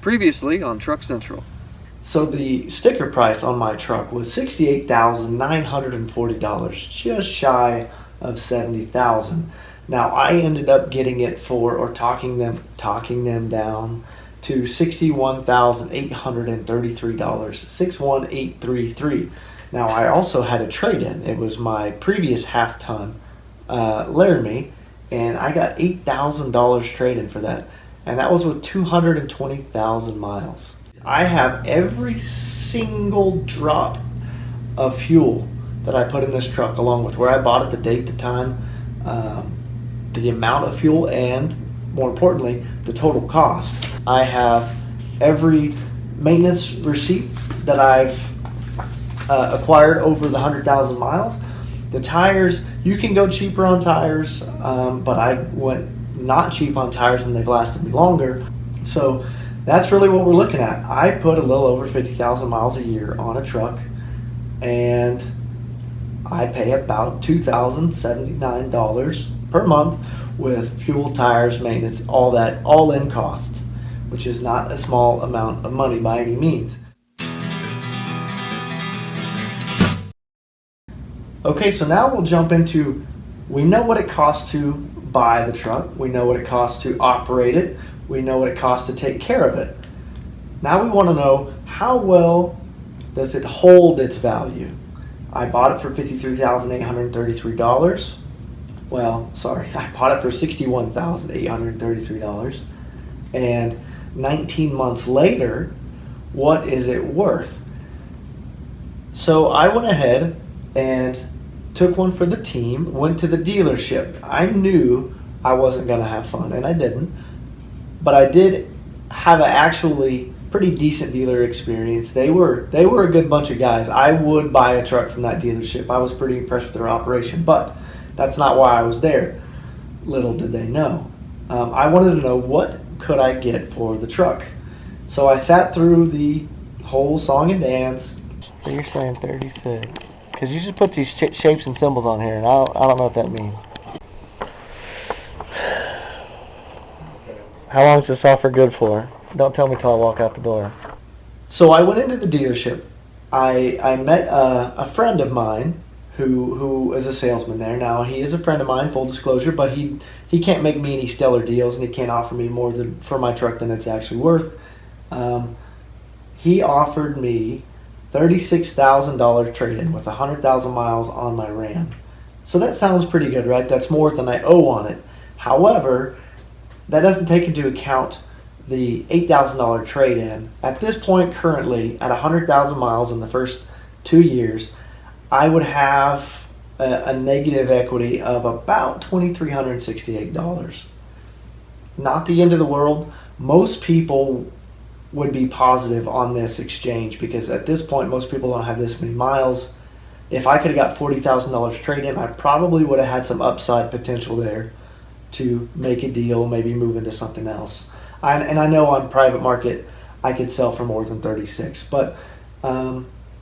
Previously on Truck Central. So the sticker price on my truck was $68,940, just shy of $70,000. Now I ended up getting it for, or talking them down to $61,833, 61833. Now I also had a trade-in. It was my previous half-ton Laramie, and I got $8,000 trade-in for that, and that was with 220,000 miles. I have every single drop of fuel that I put in this truck, along with where I bought it, the date, the time, the amount of fuel, and more importantly, the total cost. I have every maintenance receipt that I've acquired over the 100,000 miles. The tires, you can go cheaper on tires, but I went not cheap on tires and they've lasted me longer. So that's really what we're looking at. I put a little over 50,000 miles a year on a truck, and I pay about $2,079 per month with fuel, tires, maintenance, all that, all in costs, which is not a small amount of money by any means. Okay, so now we'll jump into, we know what it costs to buy the truck, we know what it costs to operate it, we know what it costs to take care of it. Now we want to know, how well does it hold its value? I bought it for $53,833. Well, sorry, I bought it for $61,833. And 19 months later, what is it worth? So I went ahead and took one for the team, went to the dealership. I knew I wasn't going to have fun, and I didn't. But I did have an actually pretty decent dealer experience. They were a good bunch of guys. I would buy a truck from that dealership. I was pretty impressed with their operation, but that's not why I was there. Little did they know. I wanted to know, what could I get for the truck? So I sat through the whole song and dance. So you're saying 36? Because you just put these shapes and symbols on here, and I don't know what that means. How long is this offer good for? Don't tell me till I walk out the door. So I went into the dealership. I met a friend of mine who is a salesman there. Now, he is a friend of mine, full disclosure, but he can't make me any stellar deals, and he can't offer me more for my truck than it's actually worth. He offered me $36,000 trade-in with 100,000 miles on my Ram. So that sounds pretty good, right? That's more than I owe on it. However, that doesn't take into account the $8,000 trade-in. At this point, currently, at 100,000 miles in the first 2 years, I would have a negative equity of about $2,368. Not the end of the world. Most people would be positive on this exchange, because at this point, most people don't have this many miles. If I could have got $40,000 trade-in, I probably would have had some upside potential there to make a deal, maybe move into something else. And I know on private market I could sell for more than 36, but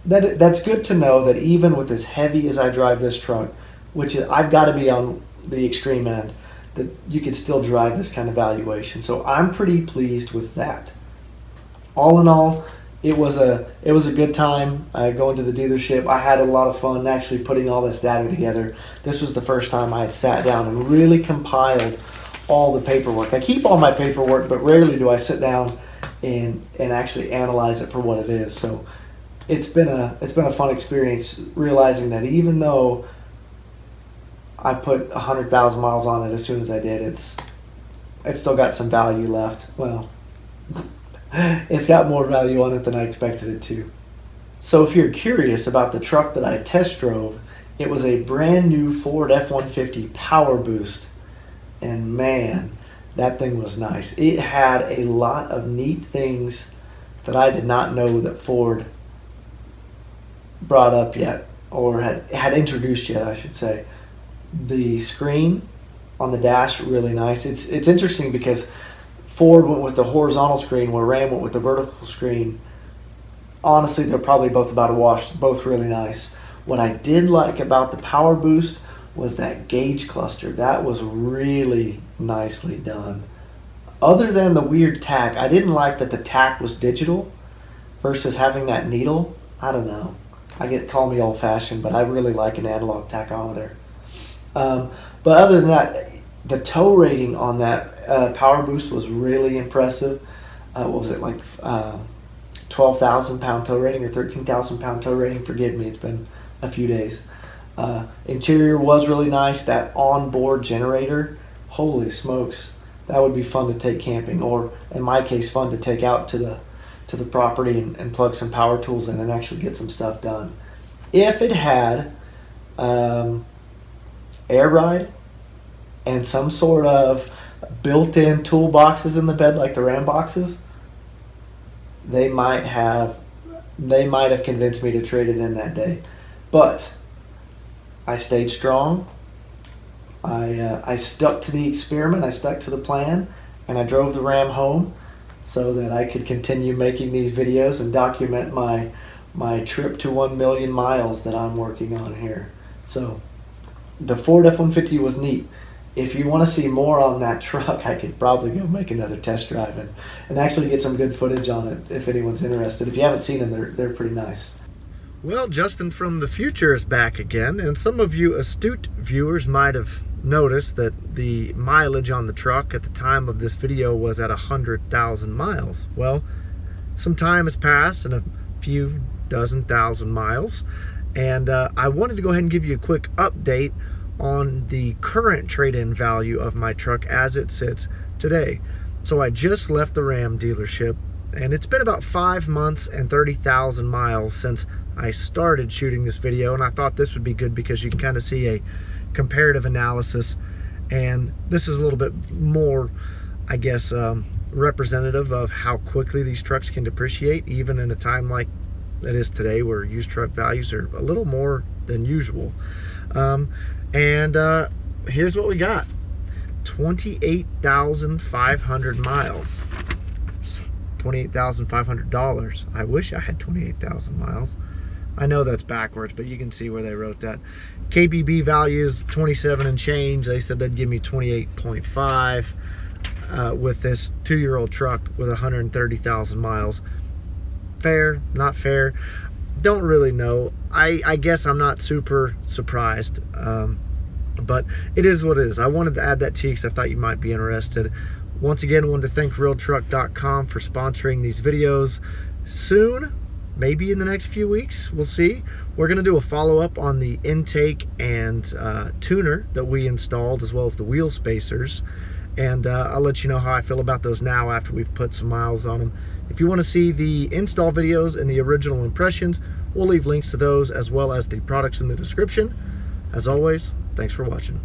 that's good to know that even with as heavy as I drive this truck, which I've got to be on the extreme end, that you could still drive this kind of valuation. So I'm pretty pleased with that. All in all, it was a good time going to the dealership. I had a lot of fun actually putting all this data together. This was the first time I had sat down and really compiled all the paperwork. I keep all my paperwork, but rarely do I sit down and actually analyze it for what it is. So it's been a fun experience, realizing that even though I put 100,000 miles on it as soon as I did, it's still got some value left. Well, it's got more value on it than I expected it to. So if you're curious about the truck that I test drove, it was a brand new Ford F-150 Power Boost. And man, that thing was nice. It had a lot of neat things that I did not know that Ford brought up yet, or had introduced yet, I should say. The screen on the dash, really nice. It's interesting because Ford went with the horizontal screen where Ram went with the vertical screen. Honestly, they're probably both about a wash, both really nice. What I did like about the Power Boost was that gauge cluster. That was really nicely done. Other than the weird tack, I didn't like that the tack was digital versus having that needle. I don't know. Call me old fashioned, but I really like an analog tachometer. But other than that, the tow rating on that Power Boost was really impressive. What was it, like 12,000 pound tow rating or 13,000 pound tow rating? Forgive me, it's been a few days. Interior was really nice. That onboard generator, holy smokes, that would be fun to take camping, or in my case, fun to take out to the property and plug some power tools in and actually get some stuff done. If it had air ride and some sort of built-in toolboxes in the bed like the Ram boxes, they might have convinced me to trade it in that day. But I stayed strong. I stuck to the experiment. I stuck to the plan, and I drove the Ram home so that I could continue making these videos and document my trip to 1 million miles that I'm working on here. So the Ford F-150 was neat. If you want to see more on that truck, I could probably go make another test drive and actually get some good footage on it if anyone's interested. If you haven't seen them, they're pretty nice. Well, Justin from the future is back again, and some of you astute viewers might have noticed that the mileage on the truck at the time of this video was at 100,000 miles. Well, some time has passed and a few dozen thousand miles, and I wanted to go ahead and give you a quick update on the current trade-in value of my truck as it sits today. So I just left the Ram dealership, and it's been about 5 months and 30,000 miles since I started shooting this video, and I thought this would be good because you can kind of see a comparative analysis, and this is a little bit more, I guess, representative of how quickly these trucks can depreciate, even in a time like it is today where used truck values are a little more than usual. Here's what we got. 28,500 miles. $28,500. I wish I had 28,000 miles. I know that's backwards, but you can see where they wrote that. KBB value is 27 and change. They said they'd give me 28.5 with this 2-year-old truck with 130,000 miles. Fair, not fair, don't really know. I guess I'm not super surprised, but it is what it is. I wanted to add that to you because I thought you might be interested. Once again, I wanted to thank realtruck.com for sponsoring these videos. Soon, maybe in the next few weeks, we'll see, we're going to do a follow-up on the intake and tuner that we installed, as well as the wheel spacers, and I'll let you know how I feel about those now after we've put some miles on them. If you want to see the install videos and the original impressions, we'll leave links to those as well as the products in the description. As always, thanks for watching.